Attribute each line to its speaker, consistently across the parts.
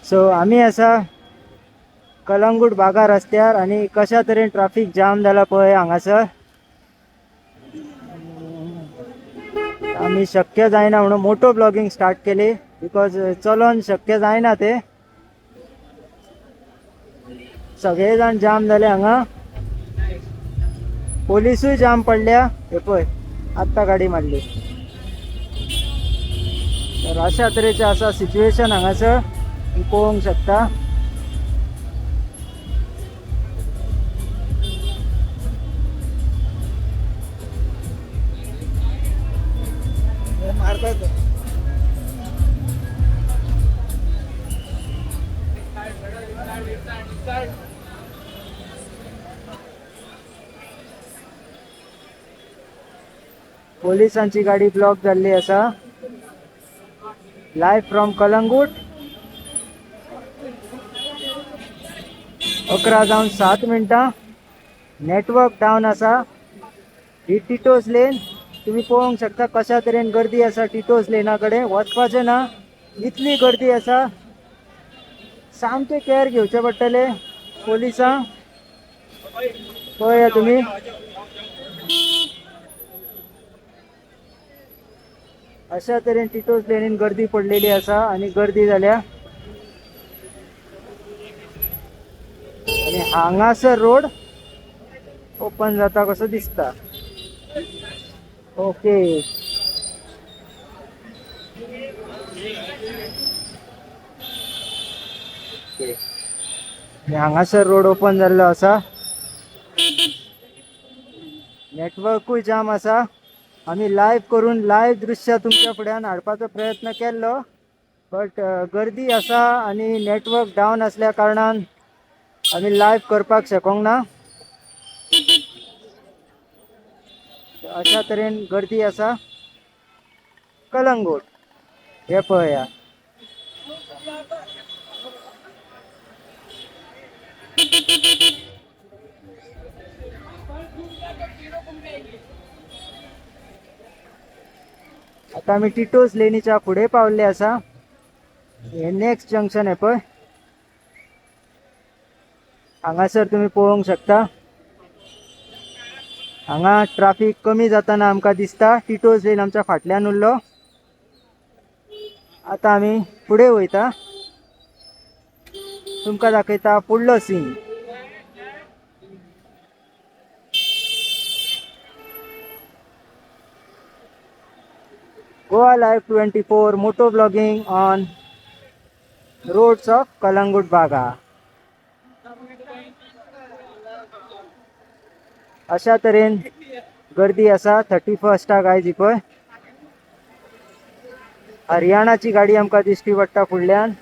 Speaker 1: So आम्ही असा कलंगूट बागा रस्त्यार आणि कशा तरेन ट्रॅफिक जाम जाला पळय हांगासर. आम्ही शक्य जायना म्हणून मोटो ब्लॉगिंग स्टार्ट केली बिकॉज चलोन शक्य जायना ते. सगळे जाण जाम झाले हांगा. पोलिसूय जाम पडल्या. हे पळय आत्ता गाडी मारली. तर अशा तरेचे असा सिच्युएशन हांगासर पळोवंक शकता. पोलिसांची गाडी ब्लॉक झाली असा. Live from Calangute. 11:07 network down असा. ही टिटोज लेन तुम्ही पळोवंक शकता कशा तरेन गर्दी असा टिटोज लेनाकडे वचपाचें ना इतली गर्दी असा. सामके केअर घेवचे पडटले पोलिसां. पळया तुम्ही अशा तरेन टिटोज लेनीन गर्दी पडलेली असा आणि गर्दी झाल्या. आणि हांगासर रोड ओपन जाता कसो दिसता. ओके हांगासर रोड ओपन जाल्लो असा. नेटवर्कूय जाम असा. आम्ही लाईव्ह करून लाईव्ह दृश्य तुमच्या फुड्यान हाडपाचो प्रयत्न केल्लो बट गर्दी असा आणि नेटवर्क डाऊन असल्या कारणान आम्ही लाईव्ह करपाक शकूंक ना. अशा तरेन गर्दी असा कलंगूट. हे पळया आता आम्ही टिटोज लेनीच्या पुढे पावले असा. हे नेक्स्ट जंक्शन आहे पळय. हांगासर तुम्ही पळोवंक शकता. हांगा ट्रॅफिक कमी जाताना आमकां दिसता. टिटोज लेन आमच्या फाटल्यान उरलो. आता आम्ही पुढे वयता. तुमकां दाखयता फुडलो scene. Goa Live 24 moto vlogging on roads of Kalangut Baga. अशा तरेन गर्दी असा 31 गायज. पळय हरियाणाची गाडी आमकां दिश्टी पडटा फुडल्यान.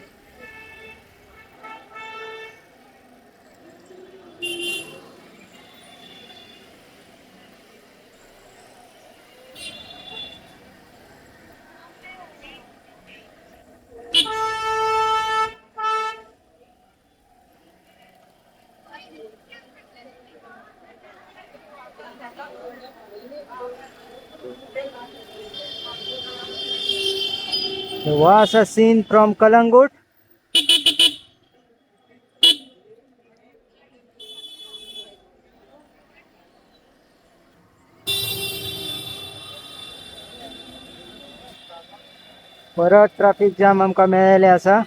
Speaker 1: was a scene from Kalangut. परत ट्रॅफिक जाम आमकां मेळ्ळेले आसा.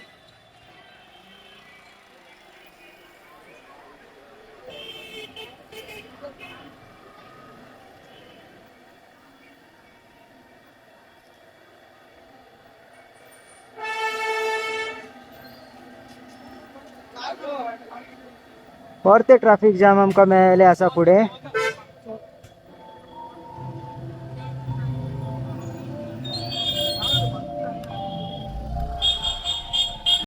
Speaker 1: परते ट्रॅफिक जाम आमकां मेळ्ळेले आसा फुडें.